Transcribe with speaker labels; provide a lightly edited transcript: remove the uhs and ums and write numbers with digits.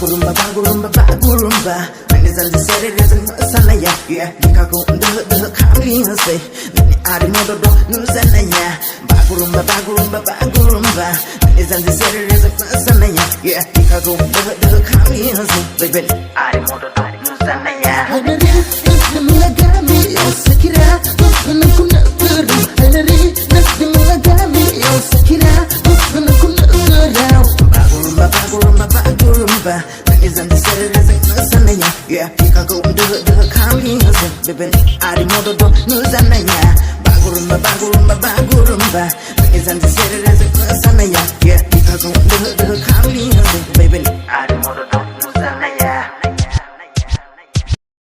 Speaker 1: Bagurumba, Bagurumba, Bagurumba. When it's on the set, it isn't a salaya. Yeah, you can go the coming and say, I remember news and ya. Bagurumba, Bagurumba, Bagurumba. When it's on the set, it isn't a salaya. Yeah, you can go the coming and say, baby, I remember news and ya. I don't yeah, you can go the coming baby, I remember news and ya. Bagurumba, Bagurumba, Bagurumba. It's on the city as a person, yeah, you can go the coming baby, I remember